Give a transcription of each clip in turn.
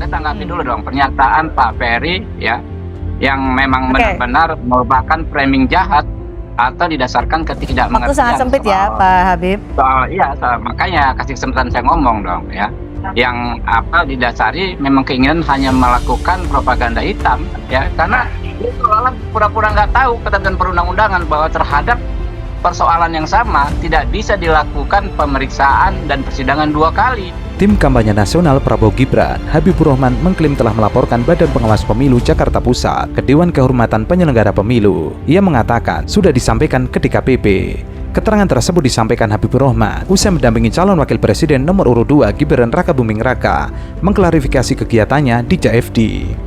saya tanggapi dulu dong pernyataan Pak Ferry ya, yang memang benar-benar merupakan framing jahat atau didasarkan ketidakmengertian. Waktu sangat sempit ya Pak Habib. Makanya kasih kesempatan saya ngomong dong ya. Yang didasari memang keinginan hanya melakukan propaganda hitam ya, karena itu seolah pura-pura nggak tahu ketentuan perundang-undangan bahwa terhadap persoalan yang sama tidak bisa dilakukan pemeriksaan dan persidangan 2 kali. Tim kampanye nasional Prabowo Gibran, Habibur Rahman mengklaim telah melaporkan Badan Pengawas Pemilu Jakarta Pusat ke Dewan Kehormatan Penyelenggara Pemilu. Ia mengatakan sudah disampaikan ke DKPP. Keterangan tersebut disampaikan Habibur Rahman usai mendampingi calon wakil presiden nomor urut 2 Gibran Rakabuming Raka mengklarifikasi kegiatannya di JFD.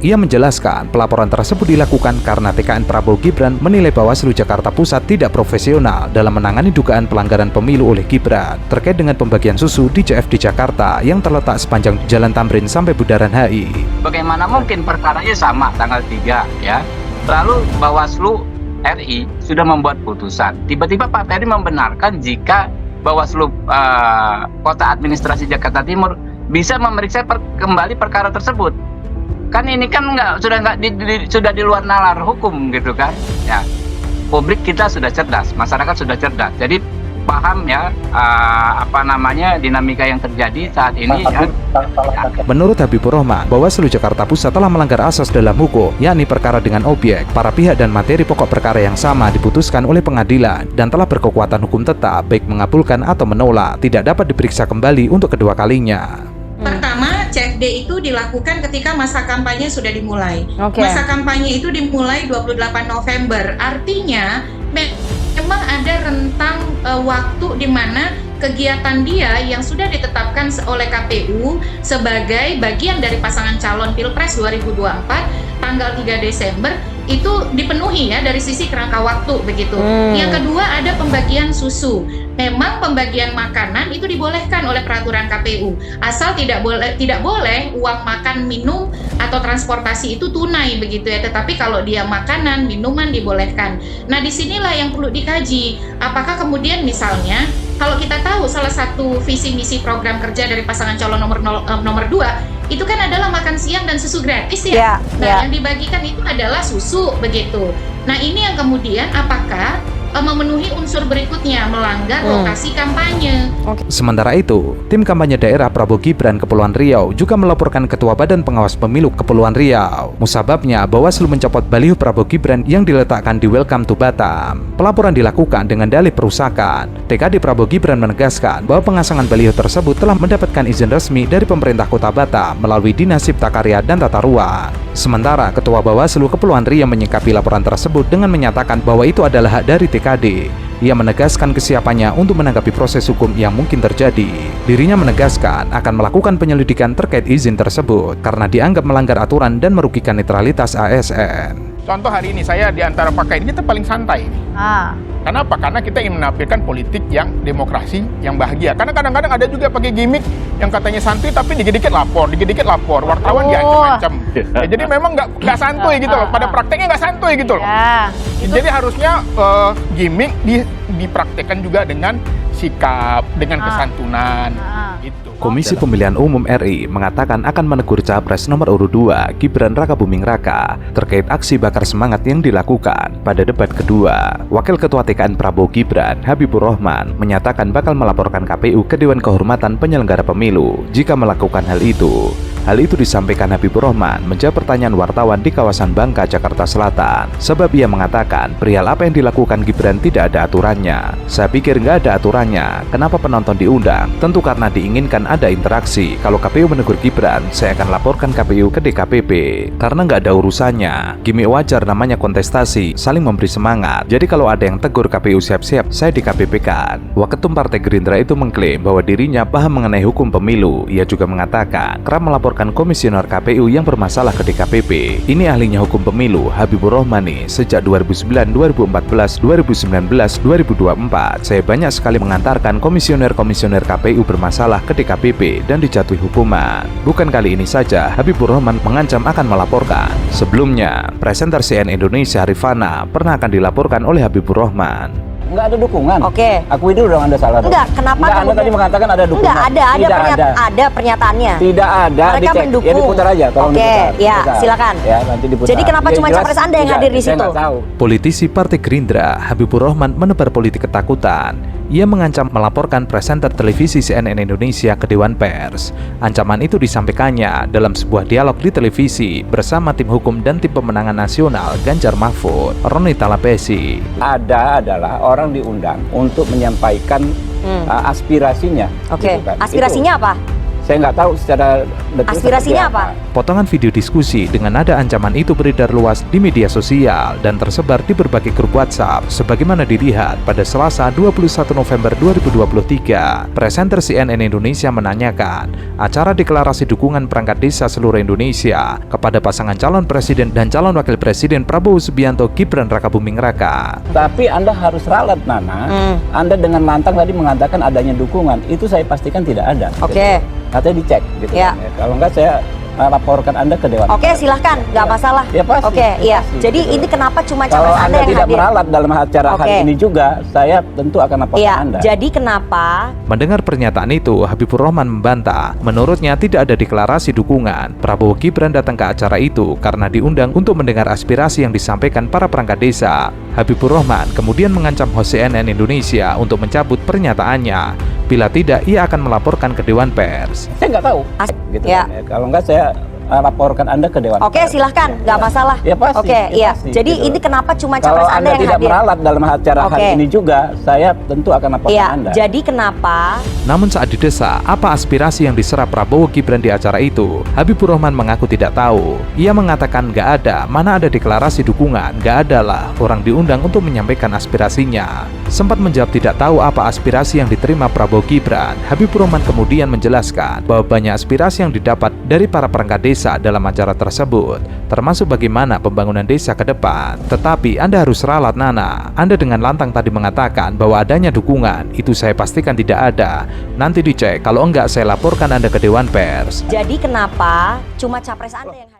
Ia menjelaskan pelaporan tersebut dilakukan karena TKN Prabowo Gibran menilai Bawaslu Jakarta Pusat tidak profesional dalam menangani dugaan pelanggaran pemilu oleh Gibran terkait dengan pembagian susu di JFD Jakarta yang terletak sepanjang Jalan Tamrin sampai Bundaran HI. Bagaimana mungkin perkaranya sama tanggal 3 ya, lalu Bawaslu RI sudah membuat putusan. Tiba-tiba Pak Ferry membenarkan jika Bawaslu Kota Administrasi Jakarta Timur bisa memeriksa kembali perkara tersebut. Kan ini kan sudah di luar nalar hukum gitu kan. Ya. Publik kita sudah cerdas, masyarakat sudah cerdas. Jadi paham ya dinamika yang terjadi saat ini ya. Menurut Habibur Rahman, Bawaslu Jakarta Pusat telah melanggar asas dalam hukum, yakni perkara dengan objek, para pihak dan materi pokok perkara yang sama diputuskan oleh pengadilan dan telah berkekuatan hukum tetap, baik mengabulkan atau menolak, tidak dapat diperiksa kembali untuk kedua kalinya. Pertama, CFD itu dilakukan ketika masa kampanye sudah dimulai. Masa kampanye itu dimulai 28 November. Artinya memang ada rentang waktu di mana kegiatan dia yang sudah ditetapkan oleh KPU sebagai bagian dari pasangan calon Pilpres 2024 tanggal 3 Desember itu dipenuhi ya dari sisi kerangka waktu begitu. Yang kedua ada pembagian susu. Memang pembagian makanan itu dibolehkan oleh peraturan KPU asal tidak boleh uang makan minum atau transportasi itu tunai begitu ya. Tetapi kalau dia makanan minuman dibolehkan. Nah disinilah yang perlu dikaji. Apakah kemudian misalnya kalau kita tahu salah satu visi misi program kerja dari pasangan calon nomor 2 itu kan adalah makan siang dan susu gratis ya. Yang dibagikan itu adalah susu begitu. Nah ini yang kemudian apakah memenuhi unsur berikutnya, melanggar lokasi kampanye. Sementara itu, tim kampanye daerah Prabowo Gibran Kepulauan Riau juga melaporkan Ketua Badan Pengawas Pemilu Kepulauan Riau. Musababnya, Bawaslu mencopot baliho Prabowo Gibran yang diletakkan di Welcome to Batam. Pelaporan dilakukan dengan dalih perusakan. TKD Prabowo Gibran menegaskan bahwa pengasangan baliho tersebut telah mendapatkan izin resmi dari pemerintah Kota Batam melalui Dinas Cipta Karya dan Tata Ruang. Sementara Ketua Bawaslu Kepulauan Riau menyikapi laporan tersebut dengan menyatakan bahwa itu adalah hak dari TKD. Ia menegaskan kesiapannya untuk menanggapi proses hukum yang mungkin terjadi. Dirinya menegaskan akan melakukan penyelidikan terkait izin tersebut karena dianggap melanggar aturan dan merugikan netralitas ASN. Contoh hari ini saya di antara pakai ini kita paling santai. Kenapa? Karena kita ingin menampilkan politik yang demokrasi, yang bahagia. Karena kadang-kadang ada juga pakai gimmick yang katanya santuy tapi dikit-dikit lapor, wartawan diancam-ancam. Ya, jadi memang nggak santuy gitu loh. Pada prakteknya nggak santuy gitu loh. Jadi harusnya gimmick dipraktekkan juga dengan sikap, dengan kesantunan. Gitu. Komisi Pemilihan Umum RI mengatakan akan menegur Capres nomor urut 2 Gibran Rakabuming Raka terkait aksi bakar semangat yang dilakukan pada debat kedua. Wakil Ketua TKN Prabowo Gibran, Habibur Rahman, menyatakan bakal melaporkan KPU ke Dewan Kehormatan Penyelenggara Pemilu jika melakukan hal itu. Hal itu disampaikan Habibur Rahman menjawab pertanyaan wartawan di kawasan Bangka, Jakarta Selatan. Sebab ia mengatakan perihal apa yang dilakukan Gibran tidak ada aturannya. Saya pikir nggak ada aturannya. Kenapa penonton diundang? Tentu karena diinginkan ada interaksi. Kalau KPU menegur Gibran, saya akan laporkan KPU ke DKPP. Karena nggak ada urusannya. Gimik wajar namanya kontestasi, saling memberi semangat. Jadi kalau ada yang tegur KPU siap-siap, saya di KPP kan. Waketum Partai Gerindra itu mengklaim bahwa dirinya paham mengenai hukum pemilu. Ia juga mengatakan kerap melaporkan komisioner KPU yang bermasalah ke DKPP. Ini ahlinya hukum pemilu, Habibur Rahman nih. Sejak 2009, 2014, 2019, 2024, saya banyak sekali mengantarkan komisioner-komisioner KPU bermasalah ke DKPP dan dijatuhi hukuman. Bukan kali ini saja, Habibur Rahman mengancam akan melaporkan. Sebelumnya, presenter CNN Indonesia Rifana pernah akan dilaporkan oleh Habibur Rahman. Nggak ada dukungan. Oke. Akui dulu dong Anda salah. Enggak, kenapa Anda kemudian- tadi mengatakan ada dukungan. Enggak, ada pernyataannya. Tidak ada, Mereka dicek. mendukung. Ya diputar aja, tolong Oke, diputar. ya, Diputar. silakan. Ya, nanti diputar. Jadi kenapa Ya, cuma jelas capres Anda yang tidak, hadir di saya situ? nggak tahu. Politisi Partai Gerindra, Habibur Rahman menebar politik ketakutan. Ia mengancam melaporkan presenter televisi CNN Indonesia ke Dewan Pers. Ancaman itu disampaikannya dalam sebuah dialog di televisi bersama tim hukum dan tim pemenangan nasional Ganjar Mahfud, Roni Talapesi. Ada adalah orang diundang untuk menyampaikan aspirasinya. Oke, gitu kan. aspirasinya apa? Saya nggak tahu secara detail Aspirasinya seperti apa? Potongan video diskusi dengan nada ancaman itu beredar luas di media sosial dan tersebar di berbagai grup WhatsApp sebagaimana dilihat pada Selasa 21 November 2023. Presenter CNN Indonesia menanyakan acara deklarasi dukungan perangkat desa seluruh Indonesia kepada pasangan calon presiden dan calon wakil presiden Prabowo Subianto Gibran Rakabuming Raka. Tapi Anda harus ralat, Nana. Anda dengan lantang tadi mengatakan adanya dukungan. Itu saya pastikan tidak ada. Oke. Katanya dicek gitu Ya. kan, ya. Kalau enggak saya laporkan Anda ke Dewan. Oke, silahkan, nggak masalah. Ya pasti. Oke, ya iya. pasti, Jadi gitu. ini kenapa cuma Kalau capres Anda Anda yang tidak hadir? meralat dalam acara Oke. hari ini juga, saya tentu akan laporkan Iya. Anda. Jadi kenapa? Mendengar pernyataan itu, Habibur Rahman membantah. Menurutnya tidak ada deklarasi dukungan. Prabowo Gibran datang ke acara itu karena diundang untuk mendengar aspirasi yang disampaikan para perangkat desa. Habibur Rahman kemudian mengancam host CNN Indonesia untuk mencabut pernyataannya. Bila tidak, ia akan melaporkan ke Dewan Pers. Saya nggak tahu. Gitu Ya. kan, ya. Kalau enggak saya laporkan Anda ke Dewan. Oke, Pers. silahkan, nggak masalah. Ya pasti. Oke, ya iya. pasti, Jadi gitu. ini kenapa cuma Kalau capres Anda Anda yang tidak hadir? meralat dalam acara hari Oke. ini juga, saya tentu akan laporkan Iya. Anda. Jadi kenapa? Namun saat didesak, apa aspirasi yang diserap Prabowo Gibran di acara itu? Habibur Rahman mengaku tidak tahu. Ia mengatakan nggak ada, mana ada deklarasi dukungan, nggak ada lah. Orang diundang untuk menyampaikan aspirasinya. Sempat menjawab tidak tahu apa aspirasi yang diterima Prabowo Gibran, Habibur Rahman kemudian menjelaskan bahwa banyak aspirasi yang didapat dari para perangkat desa dalam acara tersebut, termasuk bagaimana pembangunan desa ke depan. Tetapi Anda harus ralat, Nana. Anda dengan lantang tadi mengatakan bahwa adanya dukungan, itu saya pastikan tidak ada. Nanti dicek, kalau enggak saya laporkan Anda ke Dewan Pers. Jadi kenapa cuma capres Anda yang hadir?